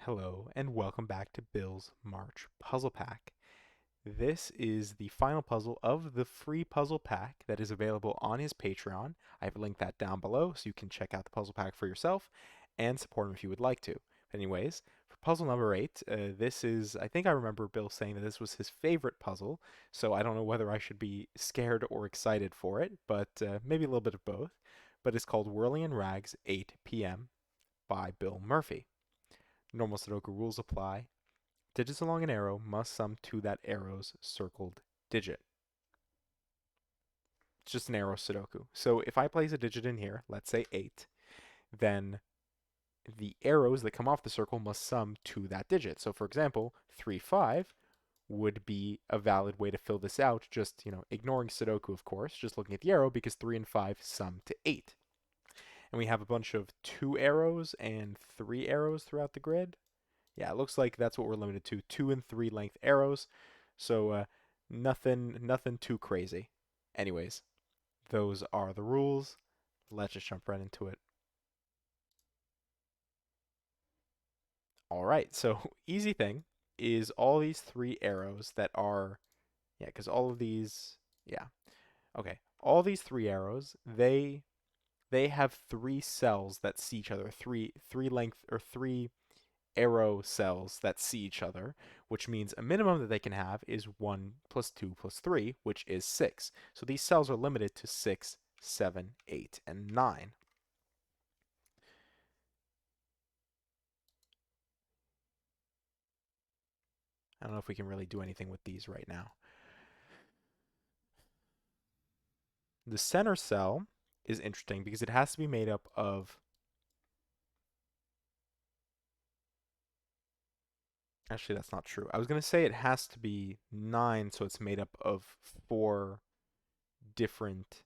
Hello, and welcome back to Bill's March Puzzle Pack. This is the final puzzle of the free puzzle pack that is available on his Patreon. I've linked that down below so you can check out the puzzle pack for yourself and support him if you would like to. Anyways, for puzzle number 8, this is, I think I remember Bill saying that this was his favorite puzzle, so I don't know whether I should be scared or excited for it, but maybe a little bit of both. But it's called Whirling in Rags 8 p.m. by Bill Murphy. Normal Sudoku rules apply. Digits along an arrow must sum to that arrow's circled digit. It's just an arrow Sudoku. So if I place a digit in here, let's say 8, then the arrows that come off the circle must sum to that digit. So for example, 3, 5 would be a valid way to fill this out, just, ignoring Sudoku, of course, just looking at the arrow because 3 and 5 sum to 8. And we have a bunch of 2 arrows and 3 arrows throughout the grid. Yeah, it looks like that's what we're limited to, 2 and 3 length arrows. So nothing too crazy. Anyways, those are the rules. Let's just jump right into it. All right, so easy thing is all these 3 arrows that are, yeah, because all of these, yeah, okay, all these 3 arrows, they have 3 cells that see each other, three length or 3 arrow cells that see each other, which means a minimum that they can have is 1 plus 2 plus 3, which is 6. So these cells are limited to 6, 7, 8, and 9. I don't know if we can really do anything with these right now. The center cell is interesting because it has to be made up of, actually that's not true. I was going to say it has to be 9, so it's made up of 4 different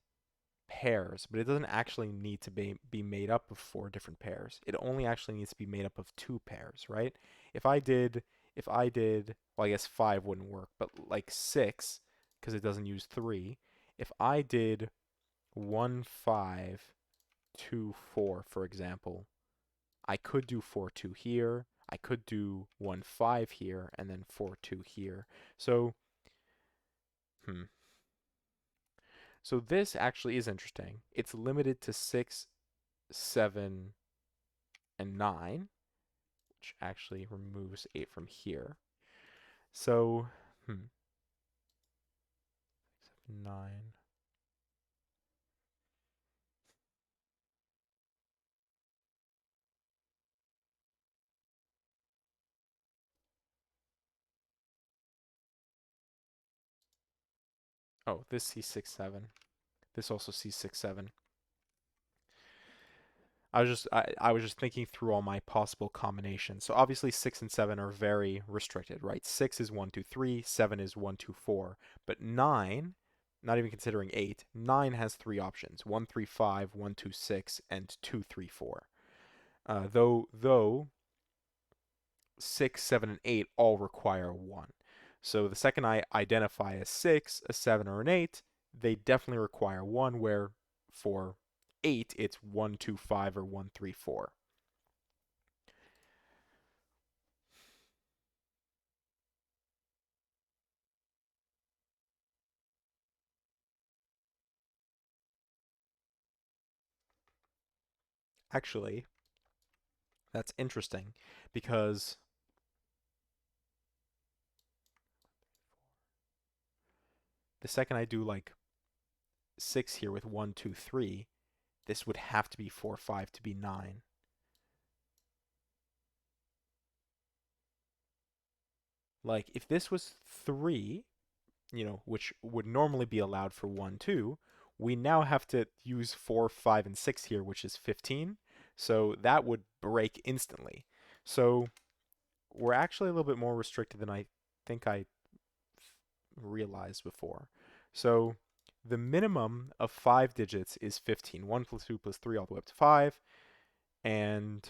pairs, but it doesn't actually need to be made up of 4 different pairs. It only actually needs to be made up of 2 pairs, right? If I did, well, I guess 5 wouldn't work, but like 6, because it doesn't use 3. If I did 1, 5, 2, 4, for example, I could do 4, 2 here. I could do 1, 5 here, and then 4, 2 here. So, hmm. So this actually is interesting. It's limited to 6, 7, and 9, which actually removes 8 from here. So, 9. Oh, this sees 6, 7. This also sees 6, 7. I was just thinking through all my possible combinations. So obviously 6 and 7 are very restricted, right? 6 is 1, 2, 3, 7 is 1, 2, 4. But 9, not even considering 8, 9 has 3 options. 1, 3, 5, 1, 2, 6, and 2, 3, 4. Though 6, 7, and 8 all require 1. So the second I identify a 6, a 7, or an 8, they definitely require 1, where for 8, it's 1, 2, 5, or 1, 3, 4. Actually, that's interesting because the second I do like 6 here with 1, 2, 3, this would have to be 4, 5 to be 9. Like, if this was 3, which would normally be allowed for 1, 2, we now have to use 4, 5, and 6 here, which is 15. So that would break instantly. So we're actually a little bit more restricted than I think I realized before. So the minimum of 5 digits is 15. 1 plus 2 plus 3 all the way up to 5. And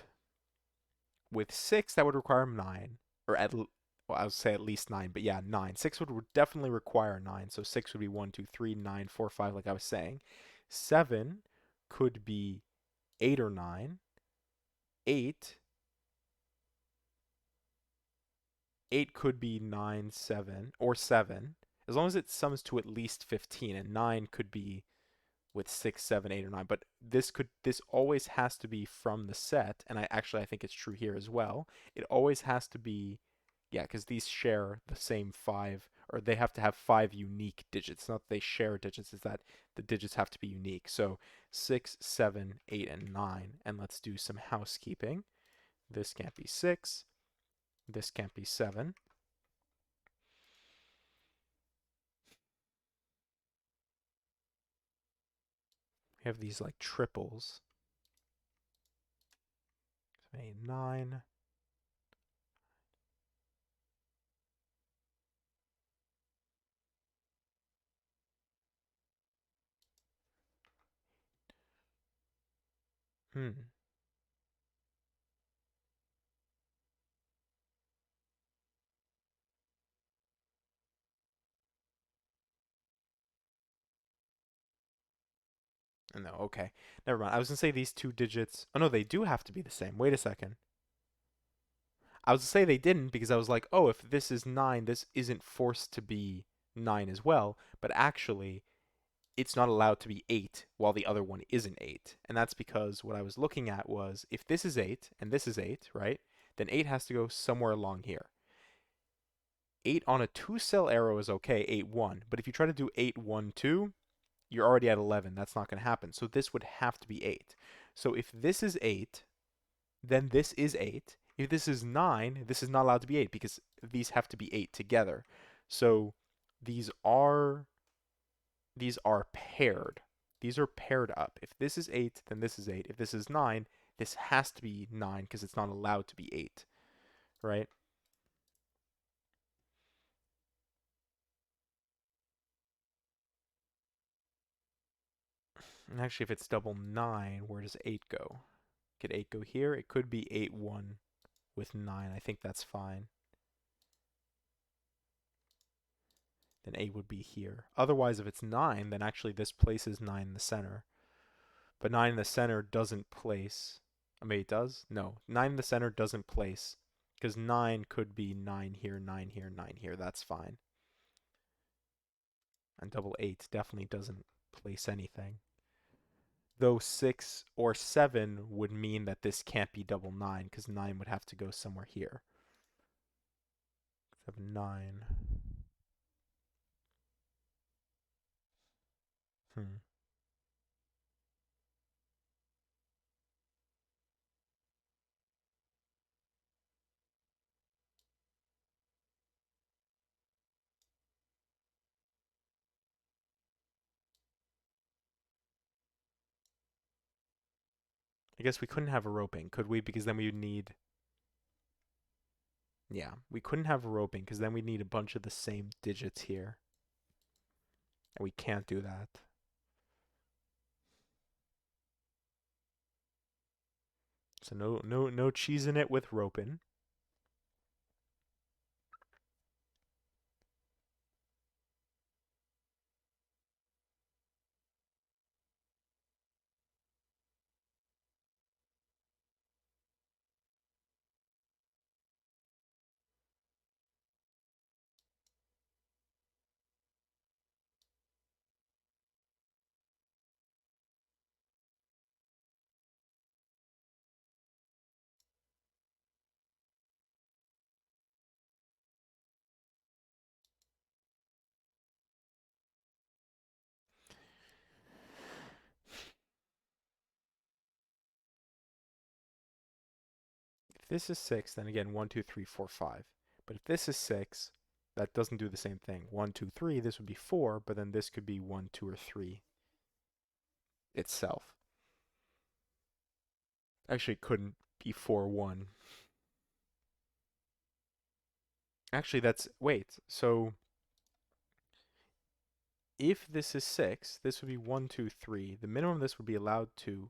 with 6, that would require 9. Or well, I would say at least 9, but yeah, 9. 6 would definitely require 9. So 6 would be 1, 2, 3, 9, 4, 5, like I was saying. 7 could be 8 or 9. 8 8 could be 9, 7, or 7, as long as it sums to at least 15, and 9 could be with 6, 7, 8, or 9. But this always has to be from the set, and I think it's true here as well. It always has to be, yeah, because these share the same 5, or they have to have 5 unique digits. Not that they share digits, is that the digits have to be unique. So 6, 7, 8, and 9. And let's do some housekeeping. This can't be 6. This can't be 7. We have these like triples. 8, 9. Hmm. No, okay. Never mind. I was gonna say these two digits. Oh no, they do have to be the same. Wait a second. I was gonna say they didn't because I was like, oh, if this is 9, this isn't forced to be 9 as well. But actually, it's not allowed to be 8 while the other one isn't 8. And that's because what I was looking at was if this is 8 and this is 8, right? Then 8 has to go somewhere along here. 8 on a 2-cell arrow is okay, 8, 1. But if you try to do 8, 1, 2, you're already at 11. That's not going to happen. So this would have to be 8. So if this is 8, then this is 8. If this is 9, this is not allowed to be 8 because these have to be 8 together. So these are these are paired. These are paired up. If this is 8, then this is 8. If this is 9, this has to be 9 because it's not allowed to be 8, right? And actually, if it's double 9, where does 8 go? Could 8 go here? It could be 8, 1 with 9. I think that's fine. Then 8 would be here. Otherwise, if it's 9, then actually this places 9 in the center. But 9 in the center doesn't place. I mean, it does? No. 9 in the center doesn't place. Because 9 could be 9 here, 9 here, 9 here. That's fine. And double 8 definitely doesn't place anything. Though 6 or 7 would mean that this can't be double 9, because 9 would have to go somewhere here. 7, 9. Hmm. I guess we couldn't have a roping, could we? Because then we would need... Yeah, we couldn't have a roping, because then we'd need a bunch of the same digits here. And we can't do that. So no cheesing it with roping. If this is 6, then again 1, 2, 3, 4, 5. But if this is 6, that doesn't do the same thing. 1, 2, 3, this would be 4, but then this could be 1, 2, or 3 itself. Actually, it couldn't be 4, 1. Actually, that's... Wait, so if this is 6, this would be 1, 2, 3. The minimum this would be allowed to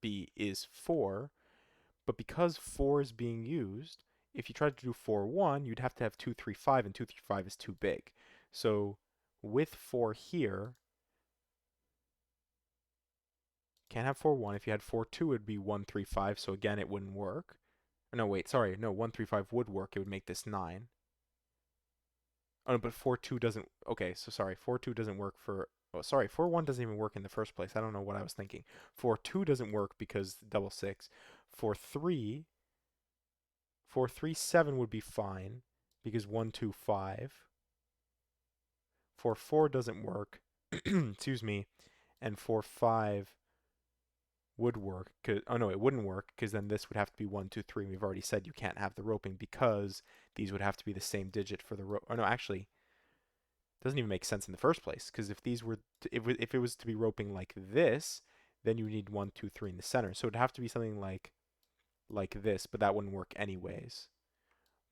be is 4, but because 4 is being used, if you tried to do 4, 1, you'd have to have 2, 3, 5, and 2, 3, 5 is too big. So with 4 here, can't have 4, 1. If you had 4, 2, it would be 1, 3, 5, so again, it wouldn't work. No, wait, sorry. No, 1, 3, 5 would work. It would make this 9. Oh, but 4-2 doesn't. Okay, so sorry. 4-2 doesn't work for. Oh, sorry. 4-1 doesn't even work in the first place. I don't know what I was thinking. 4-2 doesn't work because double six. 4-3, 4-3-7 would be fine because 1-2-5. 4-4 doesn't work. Excuse me. And 4-5 would work. Oh no, it wouldn't work because then this would have to be 1-2-3. We've already said you can't have the roping because these would have to be the same digit for the rope. Oh no, actually, doesn't even make sense in the first place because if these were if it was to be roping like this, then you need 1-2-3 in the center. So it'd have to be something like this, but that wouldn't work anyways.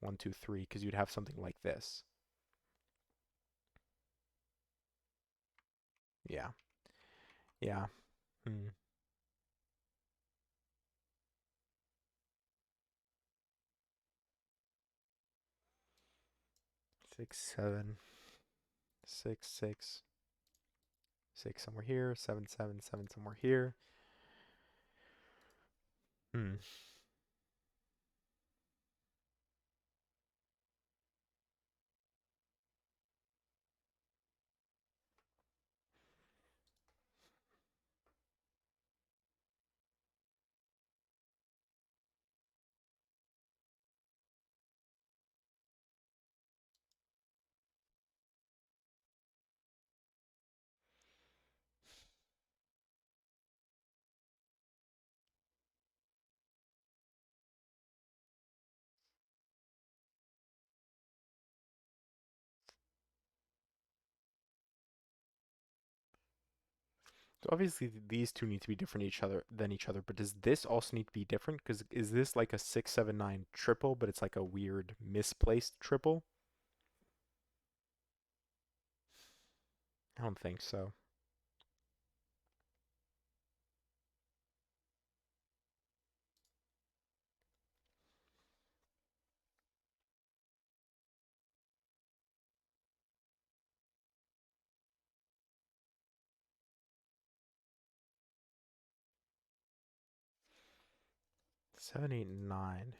1-2-3 because you'd have something like this. Yeah. Yeah. Hmm. 6-7, 6-6, 6 somewhere here, 7-7, 7 somewhere here. Hmm. So obviously these two need to be different each other, but does this also need to be different? Because is this like a 6-7-9 triple, but it's like a weird misplaced triple? I don't think so. 7-8-9.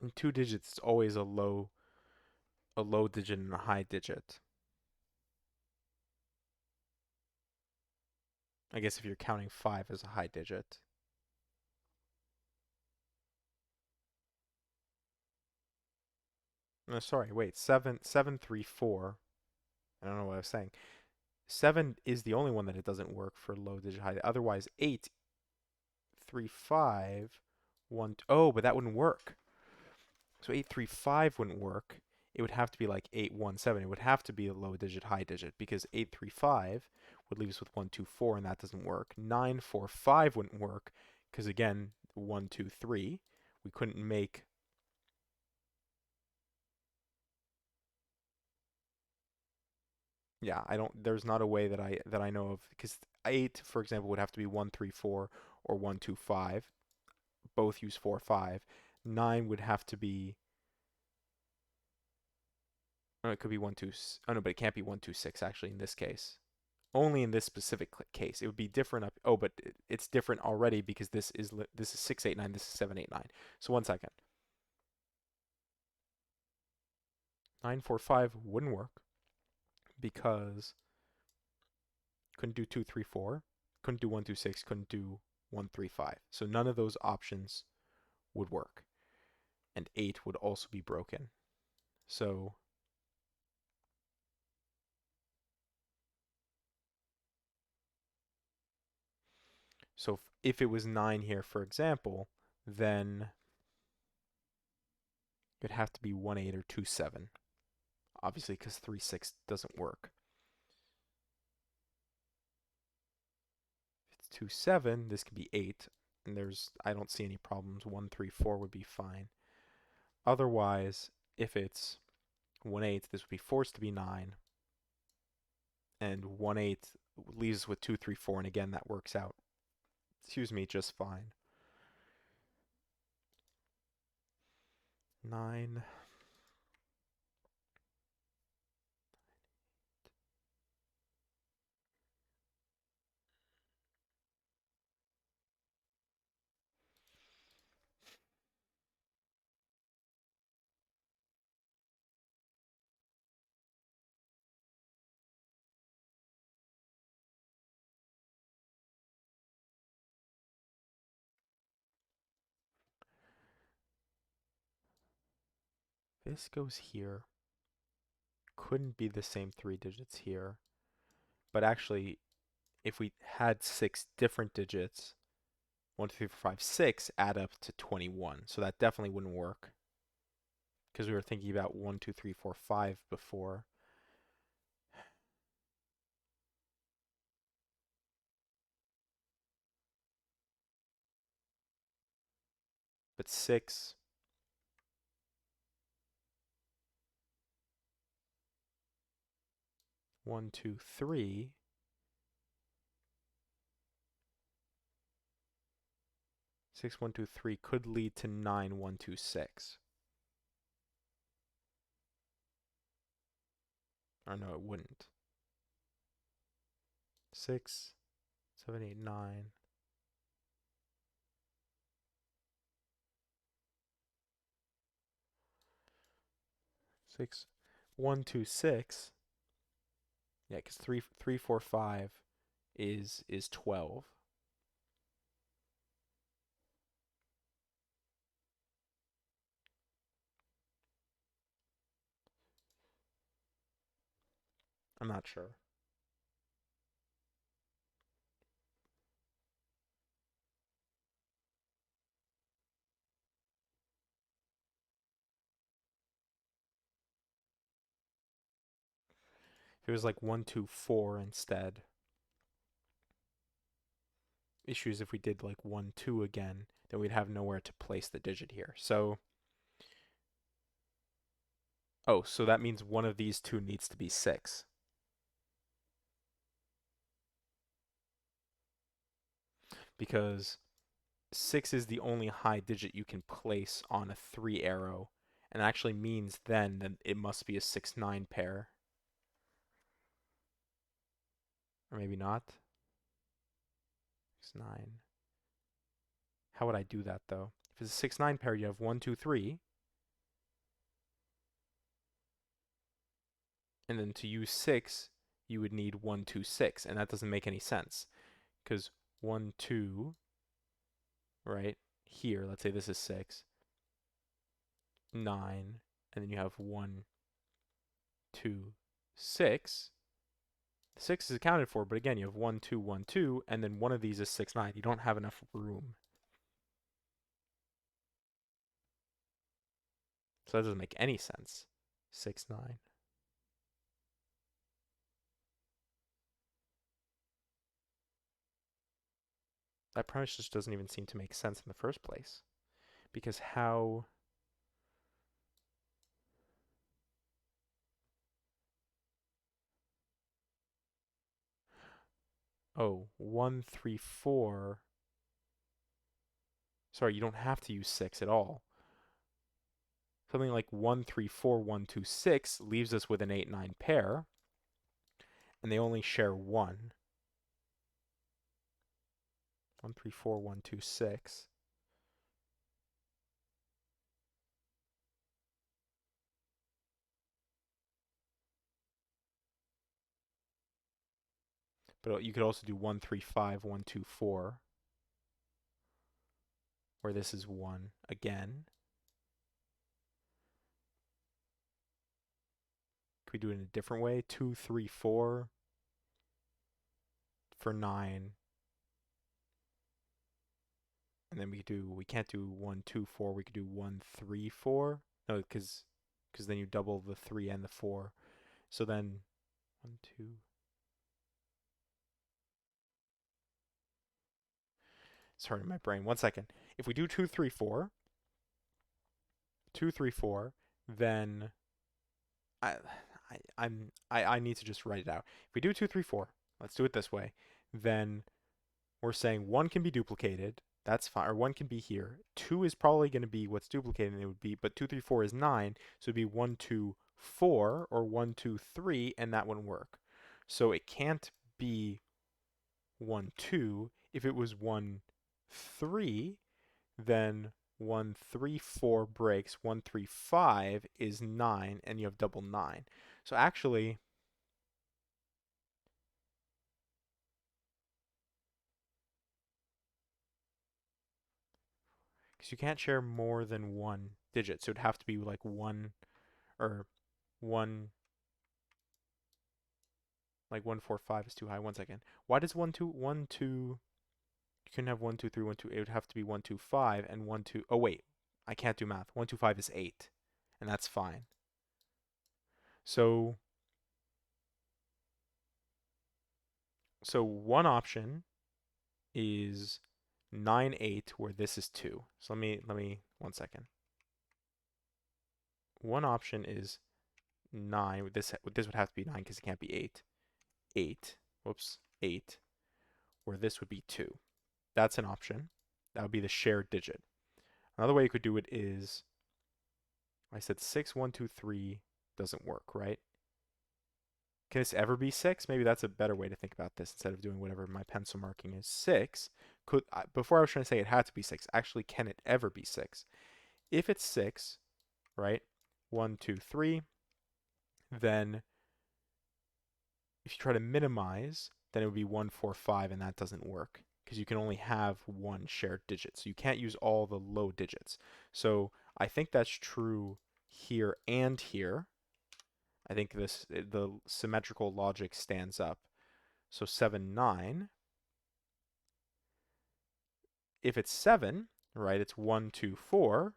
In two digits, it's always a low digit and a high digit. I guess if you're counting five as a high digit. No, sorry, wait, 7-7-3-4. I don't know what I was saying. 7 is the only one that it doesn't work for low digit high. Otherwise, 8-3-5, 1. Oh, but that wouldn't work. So 8-3-5 wouldn't work. It would have to be like 8-1-7. It would have to be a low digit, high digit because 8-3-5 would leave us with 1-2-4, and that doesn't work. 9-4-5 wouldn't work because again, 1-2-3. We couldn't make. Yeah, I don't. There's not a way that I know of because 8, for example, would have to be 1-3-4 or 1-2-5. Both use 4-5. 9 would have to be. Oh, it could be 1-2. Oh no, but it can't be 1-2-6 actually in this case. Only in this specific case. It would be different up. Oh, but it's different already because this is 6-8-9. This is 7-8-9. So 1 second. 9-4-5 wouldn't work because couldn't do 2-3-4, couldn't do 1-2-6, couldn't do 1-3-5. So none of those options would work, and 8 would also be broken. So so if it was 9 here, for example, then it'd have to be 1-8 or 2-7. Obviously, because 3-6 doesn't work. If it's 2-7, this could be 8, and I don't see any problems. 1-3-4 would be fine. Otherwise, if it's 1-8, this would be forced to be 9, and 1-8 leaves us with 2-3-4, and again, that works out, excuse me, just fine. 9, this goes here. Couldn't be the same 3 digits here. But actually, if we had 6 different digits, 1, 2, 3, 4, 5, 6 add up to 21. So that definitely wouldn't work. Because we were thinking about 1, 2, 3, 4, 5 before. But 6, 1, 2, 3, 6, 1, 2, 3 could lead to 9, 1, 2, 6. Or no, it wouldn't. 6, 7, 8, 9. 6, 1, 2, 6. Yeah, because 3, 3, 4, 5 is 12. I'm not sure. If it was like 1, 2, 4 instead. Issues if we did like 1, 2 again, then we'd have nowhere to place the digit here. So, oh, so that means one of these two needs to be 6. Because 6 is the only high digit you can place on a 3 arrow. And actually means then that it must be a 6, 9 pair. Or maybe not. 6, 9. How would I do that though? If it's a 6, 9 pair, you have 1, 2, 3. And then to use 6, you would need 1, 2, 6. And that doesn't make any sense. Because 1, 2, right? Here, let's say this is 6, 9, and then you have 1, 2, 6. 6 is accounted for, but again, you have 1, 2, 1, 2, and then one of these is 6, 9. You don't have enough room. So that doesn't make any sense. 6, 9. That premise just doesn't even seem to make sense in the first place. Because how... Oh, 1, 3, 4. Sorry, you don't have to use 6 at all. Something like 1, 3, 4, 1, 2, 6 leaves us with an 8, 9 pair. And they only share 1. 1, 3, 4, 1, 2, 6. But you could also do 1, 3, 5, 1, 2, 4. Where this is 1 again. Could we do it in a different way? 2, 3, 4 for 9. And then we can't do 1, 2, 4. We could do 1, 3, 4. No, because then you double the 3 and the 4. So then 1, 2. It's hurting my brain. 1 second. If we do 2, 3, 4, 2, 3, 4, then I, I need to just write it out. If we do 2, 3, 4, let's do it this way. Then we're saying 1 can be duplicated. That's fine. Or 1 can be here. 2 is probably going to be what's duplicated. And it would be, but 2, 3, 4 is 9. So it'd be 1, 2, 4 or 1, 2, 3, and that wouldn't work. So it can't be 1, 2. If it was 1, 3, then 1, 3, 4 breaks. 1, 3, 5 is 9, and you have double 9. So actually, because you can't share more than one digit, so it'd have to be like 1, or 1, like 145 is too high. 1 second. Why does 1, 2, 1, 2, you couldn't have 1, 2, 3, 1, 2, it would have to be 1, 2, 5 and 1, 2, oh wait, I can't do math. 1, 2, 5 is 8, and that's fine. So, one option is 9, 8, where this is 2. So let me, 1 second. One option is 9, this would have to be 9 because it can't be 8. 8, whoops, 8, where this would be 2. That's an option. That would be the shared digit. Another way you could do it is, I said 6, 1, 2, 3 doesn't work, right? Can this ever be 6? Maybe that's a better way to think about this instead of doing whatever my pencil marking is. 6, before I was trying to say it had to be 6. Actually, can it ever be 6? If it's 6, right, 1, 2, 3, then if you try to minimize, then it would be 1, 4, 5, and that doesn't work because you can only have one shared digit. So you can't use all the low digits. So I think that's true here and here. I think the symmetrical logic stands up. So 7, 9. If it's 7, right, it's 1, 2, 4,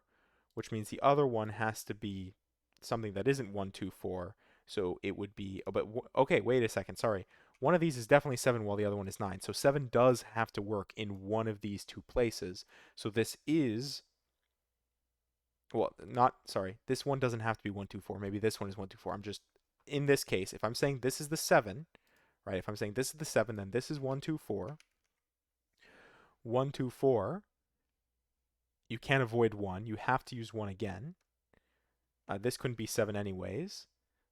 which means the other one has to be something that isn't 1, 2, 4. So it would be, oh, but okay, wait a second, sorry. One of these is definitely 7 while the other one is 9. So 7 does have to work in one of these two places. So this is, well, not, sorry, this one doesn't have to be 1, 2, 4. Maybe this one is 1, 2, 4. I'm just, in this case, if I'm saying this is the 7, right, if I'm saying this is the 7, then this is 1, 2, 4. 1, 2, 4, you can't avoid 1. You have to use 1 again. This couldn't be 7 anyways.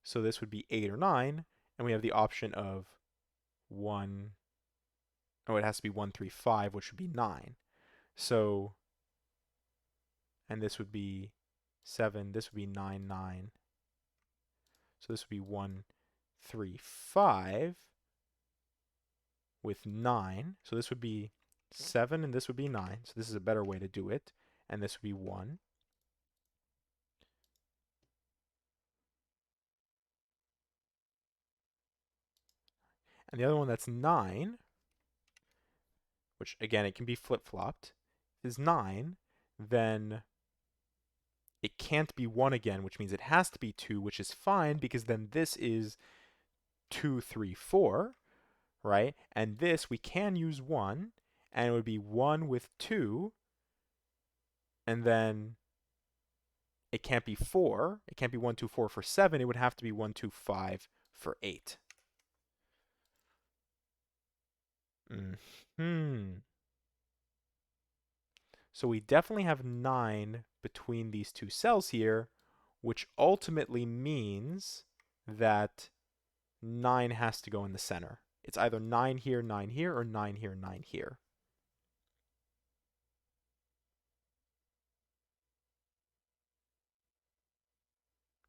So this would be 8 or 9. And we have the option of 1. Oh, it has to be 1, 3, 5, which would be 9. So, and this would be 7. This would be 9, 9. So this would be 1, 3, 5 with 9. So this would be 7 and this would be 9. So this is a better way to do it. And this would be 1. And the other one that's 9, which again, it can be flip-flopped, is 9, then it can't be 1 again, which means it has to be 2, which is fine because then this is 2, 3, 4, right? And this, we can use 1, and it would be 1 with 2, and then it can't be 4. It can't be 1, 2, 4 for 7. It would have to be 1, 2, 5 for 8. So we definitely have 9 between these two cells here, which ultimately means that 9 has to go in the center. It's either 9 here, or 9 here, 9 here.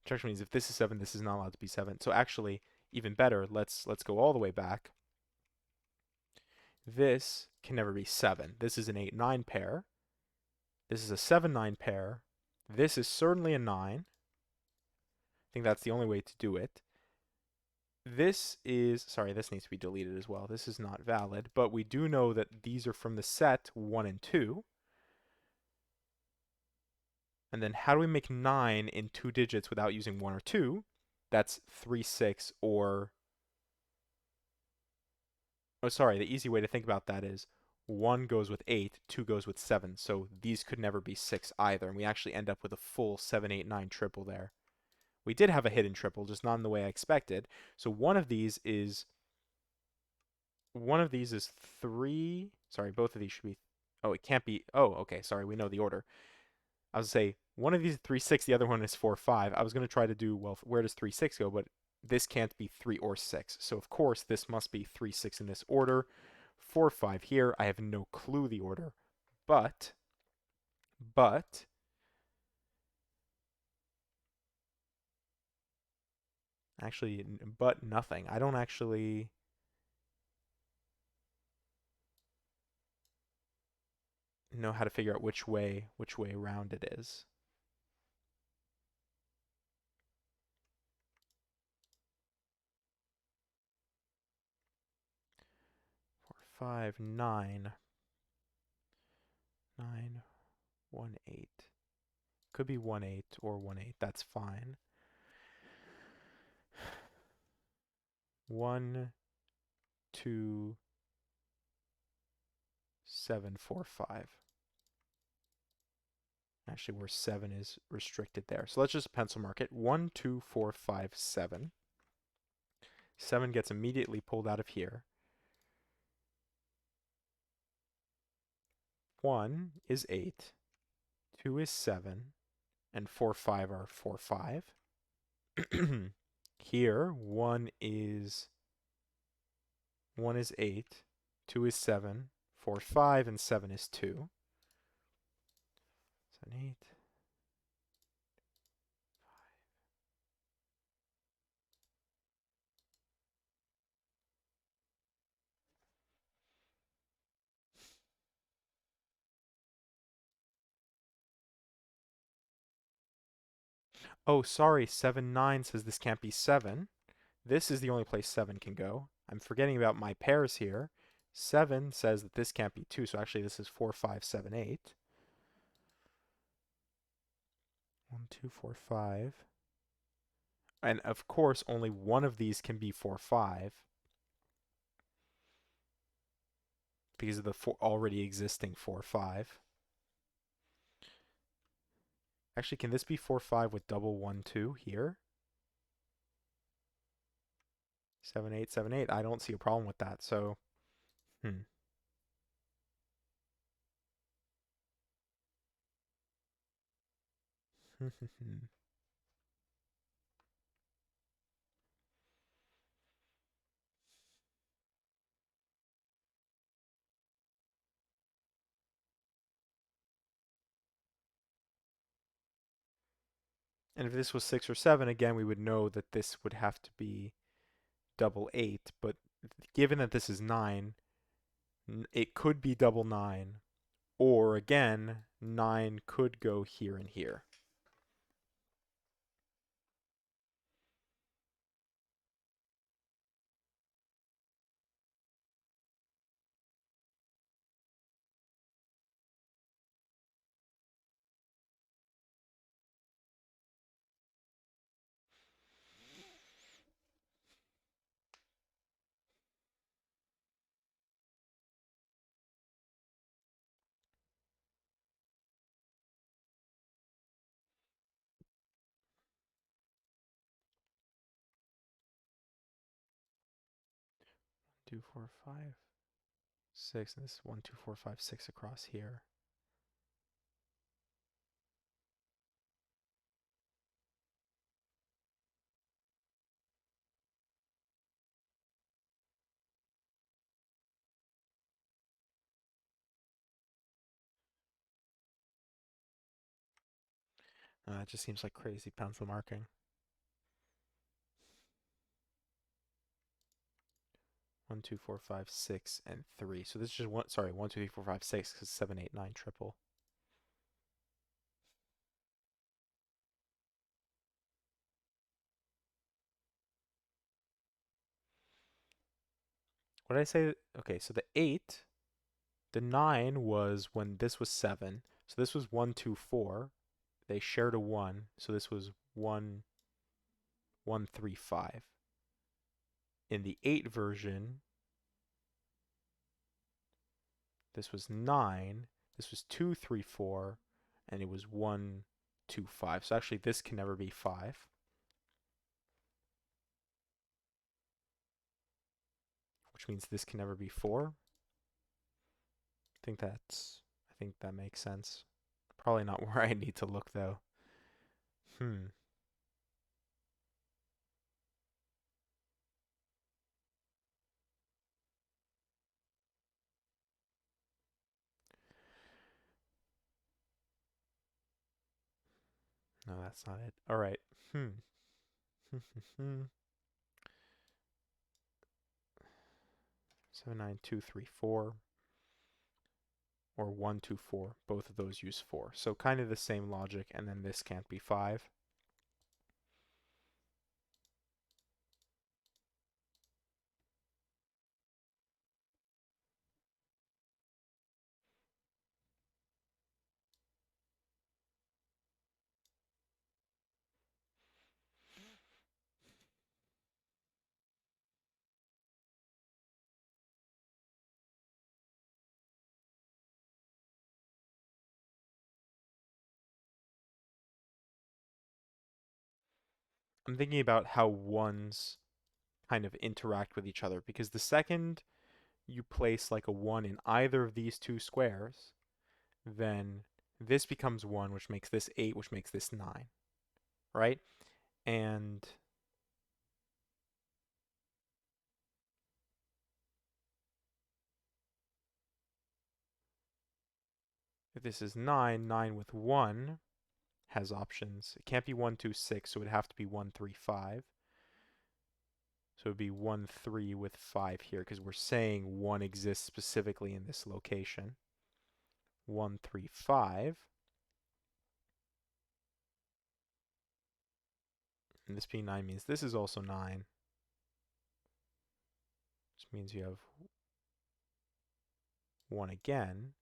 Which actually means if this is 7, this is not allowed to be 7. So actually, even better, let's go all the way back. This can never be 7. This is an 8, 9 pair. This is a 7, 9 pair. This is certainly a 9. I think that's the only way to do it. This is, sorry, this needs to be deleted as well. This is not valid, but we do know that these are from the set 1 and 2. And then how do we make 9 in 2 digits without using 1 or 2? That's 3, 6, or... Oh, sorry, the easy way to think about that is 1 goes with 8, 2 goes with 7, so these could never be 6 either, and we actually end up with a full 7, 8, 9 triple there. We did have a hidden triple, just not in the way I expected. So one of these is 3, sorry, both of these should be, oh, it can't be, oh, okay, sorry, we know the order. I was going to say, one of these is 3, 6, the other one is 4, 5. I was going to try to do, well, where does 3, 6 go? But this can't be 3 or 6. So, of course, this must be 3, 6 in this order. 4, 5 here. I have no clue the order. But, actually, but nothing. I don't actually know how to figure out which way around it is. 5, 9. 9, 1, 8. Could be 1, 8 or 1, 8. That's fine. 1, 2, 7, 4, 5. Actually, where 7 is restricted there. So let's just pencil mark it. 1, 2, 4, 5, 7. 7 gets immediately pulled out of here. 1 is 8. 2 is 7. And 4, 5 are 4, 5. Here, 1 is 8. 2 is 7. 4, 5, and 7 is 2. 7, 8. Oh, sorry, 7, 9 says this can't be 7. This is the only place 7 can go. I'm forgetting about my pairs here. 7 says that this can't be 2, so actually this is 4, 5, 7, 8. 1, 2, 4, 5. And of course, only one of these can be 4, 5 because of the already existing 4, 5. Actually, can this be 4, 5 with double 1, 2 here? 7, 8, 7, 8. I don't see a problem with that, so, hmm. And if this was 6 or 7, again, we would know that this would have to be double 8. But given that this is 9, it could be double 9. Or again, 9 could go here and here. Two, 4, 5, 6. And this is 1, 2, 4, 5, 6 across here. It just seems like crazy pencil marking. 1, 2, 4, 5, 6, and 3. So this is just one. Sorry, 1, 2, 3, 4, 5, 6, because 7, 8, 9 triple. What did I say? Okay, so the 8, the 9 was when this was 7. So this was 1, 2, 4. They shared a 1. So this was 1, 1, 3, 5. In the 8 version, this was 9. This was 2, 3, 4. And it was 1, 2, 5. So actually, this can never be 5. Which means this can never be 4. I think that makes sense. Probably not where I need to look though. Hmm. No, that's not it. All right. Hmm. 7, 9, 2, 3, 4, or 1, 2, 4. Both of those use 4. So kind of the same logic, and then this can't be 5. I'm thinking about how ones kind of interact with each other, because the second you place like a 1 in either of these two squares, then this becomes 1, which makes this 8, which makes this 9, right? And if this is 9, 9 with 1 has options. It can't be 1, 2, 6, so it would have to be 1, 3, 5. So it would be 1, 3 with 5 here, because we're saying 1 exists specifically in this location. 1, 3, 5. And this being 9 means this is also 9. Which means you have 1 again.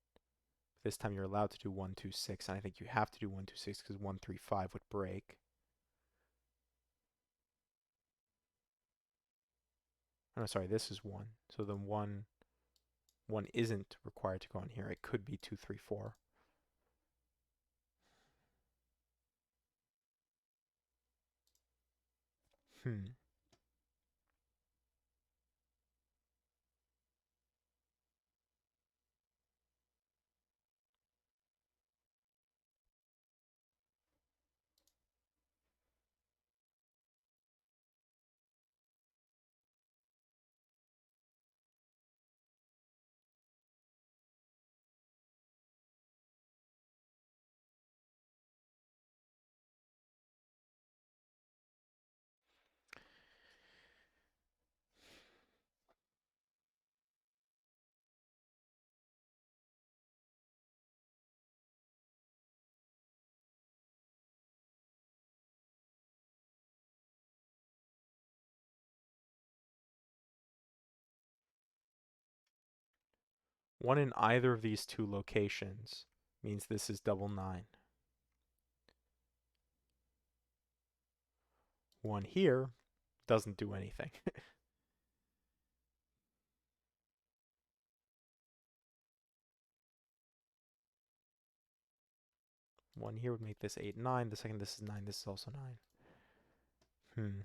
This time you're allowed to do 1, 2, 6, and I think you have to do 1, 2, 6 because 1, 3, 5 would break. Oh, no, sorry, this is 1. So then 1 isn't required to go on here. It could be 2, 3, 4. Hmm. One in either of these two locations means this is double 9. One here doesn't do anything. One here would make this 8, 9. The second this is 9, this is also 9. Hmm.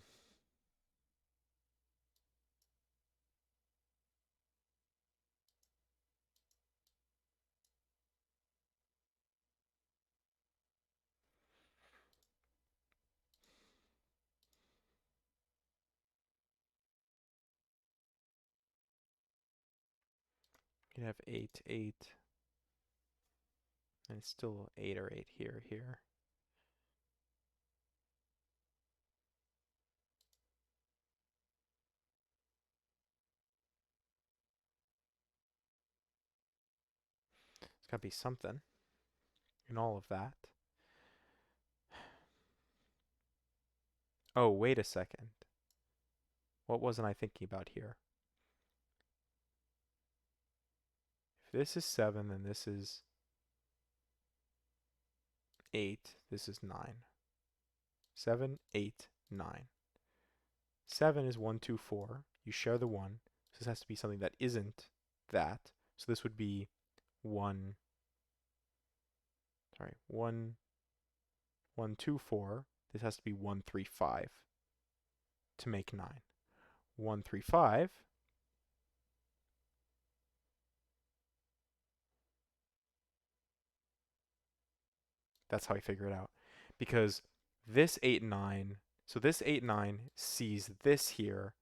You have 8, 8, and it's still 8 or 8 here, here. It's got to be something in all of that. Oh, wait a second. What wasn't I thinking about here? If this is 7, then this is 8, this is 9. 7, 8, 9. 7 is 1, 2, 4. You share the 1. So this has to be something that isn't that. So this would be 1, sorry, 1, 1, 2, 4. This has to be 1, 3, 5 to make 9. 1, 3, 5. That's how I figure it out. Because this 8, 9, so this 8, 9 sees this here,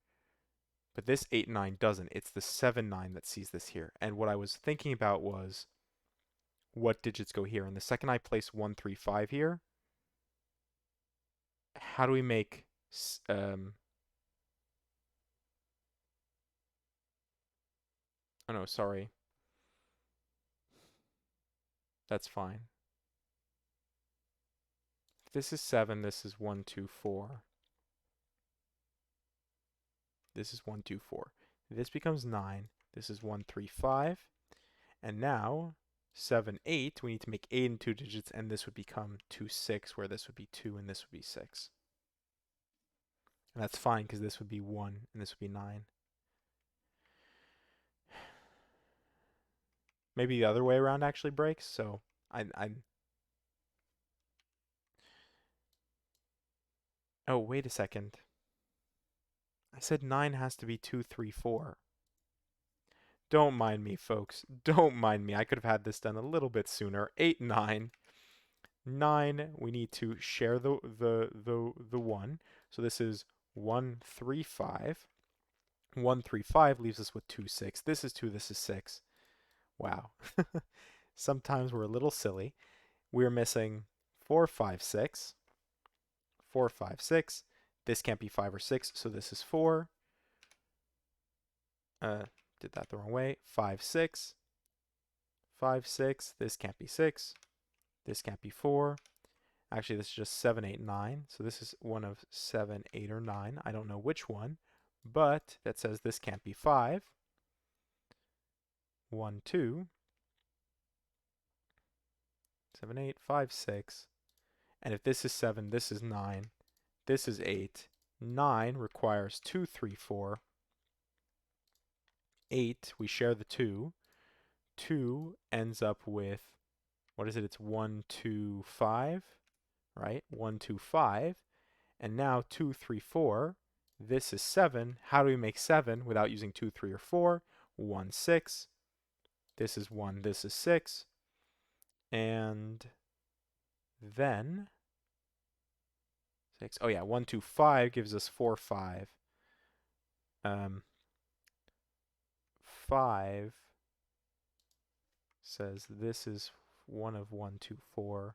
but this 8, 9 doesn't. It's the 7, 9 that sees this here. And what I was thinking about was what digits go here. And the second I place 1, 3, 5 here, how do we make oh no, sorry. That's fine. If this is 7, this is 1, 2, 4. This is 1, 2, 4. This becomes 9. This is 1, 3, 5. And now 7, 8, we need to make 8 in two digits, and this would become 2, 6, where this would be 2 and this would be 6. And that's fine because this would be 1 and this would be 9. Maybe the other way around actually breaks, so I Oh, wait a second. I said 9 has to be 2, 3, 4. Don't mind me, folks. Don't mind me. I could have had this done a little bit sooner. 8, 9. 9, we need to share the 1. So this is 1, 3, 5. 1, 3, 5 leaves us with 2, 6. This is 2, this is 6. Wow. Sometimes we're a little silly. We're missing 4, 5, 6. 4, 5, 6. This can't be 5 or 6, so this is 4. Did that the wrong way. 5, 6. 5, 6. This can't be 6. This can't be 4. Actually, this is just 7, 8, 9. So this is one of 7, 8, or 9. I don't know which one, but that says this can't be 5. 1, 2. 7, 8, 5, 6. And if this is 7, this is 9. This is 8. 9 requires 2, 3, 4. 8, we share the 2. 2 ends up with, what is it? It's 1, 2, 5, right? 1, 2, 5. And now 2, 3, 4. This is 7. How do we make 7 without using 2, 3, or 4? 1, 6. This is 1, this is 6. And then 6. Oh yeah, 1, 2, 5 gives us 4, 5. 5 says this is one of 1, 2, 4.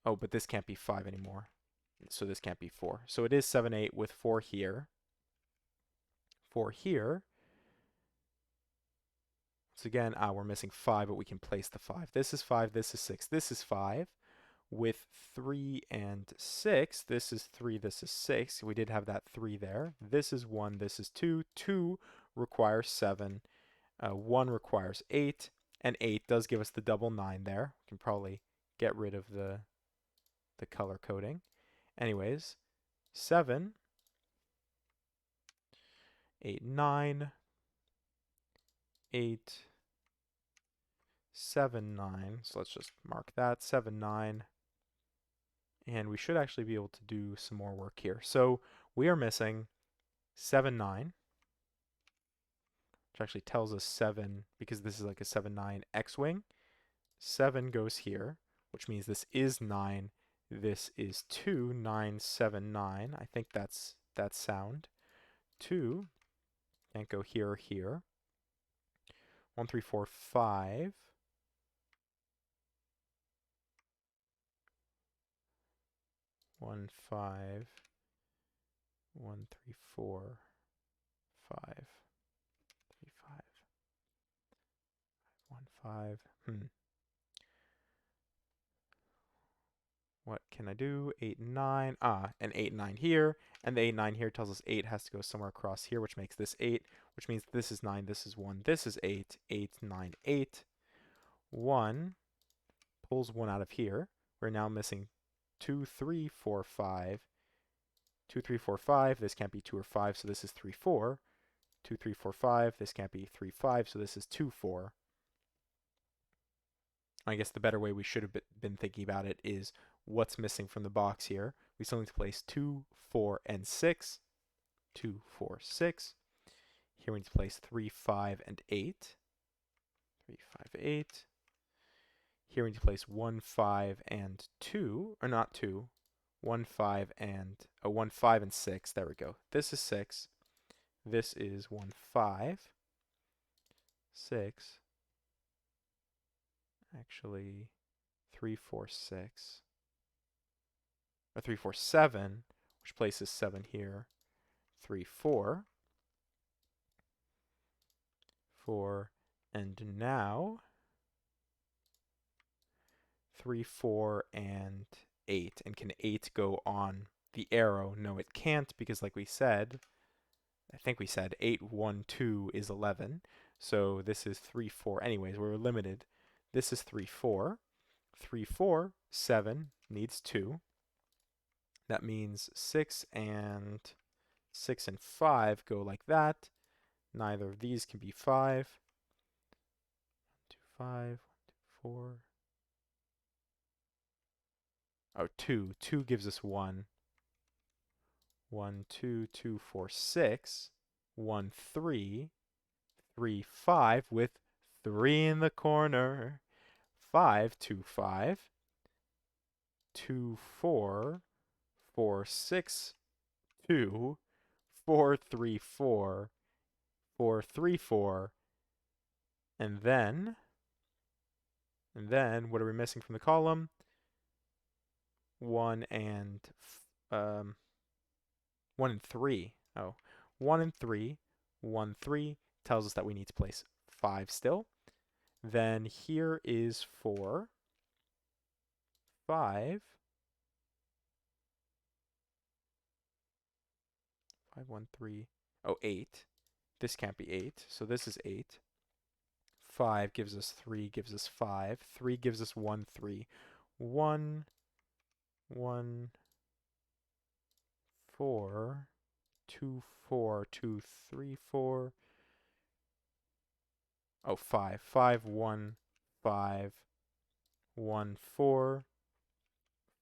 Oh, but this can't be 5 anymore. So this can't be 4. So it is 7, 8 with 4 here. 4 here. Once again, we're missing 5, but we can place the 5. This is 5, this is 6, this is 5. With 3 and 6, this is 3, this is 6. We did have that 3 there. This is 1, this is 2. 2 requires 7. 1 requires 8. And 8 does give us the double 9 there. We can probably get rid of the color coding. Anyways, 7, 8, 9, 8, 7, 9. So let's just mark that, 7, 9. And we should actually be able to do some more work here. So we are missing 7, 9, which actually tells us 7, because this is like a 7, 9 X-wing. 7 goes here, which means this is 9. This is 2, 9, 7, 9. I think that's sound. 2 can't go here or here. 1, 3, 4, 5. 1, 5. 1, 3, 4, 5. 3, 5. 1, 5. What can I do? 8 and 9. And 8 and 9 here. And the 8 and 9 here tells us 8 has to go somewhere across here, which makes this 8, which means this is 9, this is 1, this is 8. 8, 9, 8. 1 pulls 1 out of here. We're now missing 2, 3, 4, 5. 2, 3, 4, 5. This can't be 2 or 5, so this is 3, 4. 2, 3, 4, 5. This can't be 3, 5, so this is 2, 4. I guess the better way we should have been thinking about it is what's missing from the box here. We still need to place 2, 4, and 6. 2, 4, 6. Here we need to place 3, 5, and 8. 3, 5, 8. Here we need to place 1, 5, and 2. Or not 2. 1, 5, and 1, 5, and 6. There we go. This is 6. This is 1, 5. 6. Actually, 3, 4, 6. Or 3, 4, 7, which places 7 here. 3, 4. 4. And now 3, 4, and 8. And can 8 go on the arrow? No, it can't, because like we said, I think we said 8, 1, 2 is 11. So this is 3, 4. Anyways, we're limited. This is 3, 4. 3, 4, 7 needs 2. That means 6 and 5 go like that. Neither of these can be 5. 1, 2, 5, 1, 2, 4. Oh, 2. 2 gives us 1. 1, 2, 2, 4, 6. 1, 3. 3, 5 with 3 in the corner. 5, 2, 5. 2, 4. 4, 6, 2. 4, 3, 4. 4, 3, 4. And what are we missing from the column? 1 and 1 and 3. Oh, 1 and 3. 1, 3 tells us that we need to place 5 still. Then here is 4, 5, 5, 1, 3. Oh, 8. This can't be 8, so this is 8. 5 gives us 3, gives us 5. 3 gives us 1, 3. 1, 1, 4, 2, 4, 2, 3, 4. Oh, 5. 5, 1, 5, 1, 4,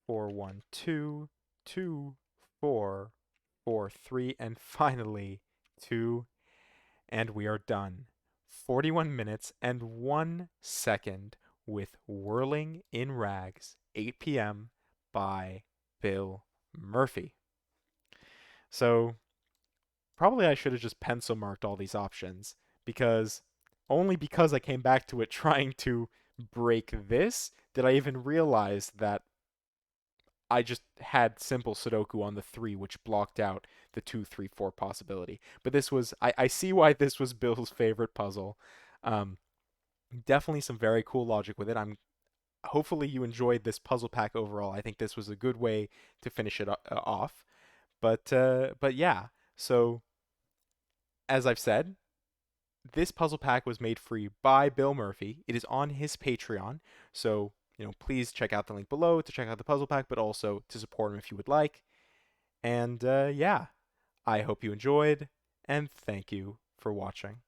4, 1, 2, 2, 4, 4, 3, and finally 2, and we are done. 41 minutes and 1 second with Whirling in Rags, 8 p.m. by Bill Murphy. So probably I should have just pencil marked all these options because only because I came back to it trying to break this did I even realize that I just had simple Sudoku on the 3, which blocked out the 2, 3, 4 possibility. But this was, I see why this was Bill's favorite puzzle. Um, Definitely some very cool logic with it. Hopefully you enjoyed this puzzle pack overall. I think this was a good way to finish it off. But yeah, so as I've said, this puzzle pack was made free by Bill Murphy. It is on his Patreon, so please check out the link below to check out the puzzle pack, but also to support him if you would like. And yeah, I hope you enjoyed, and thank you for watching.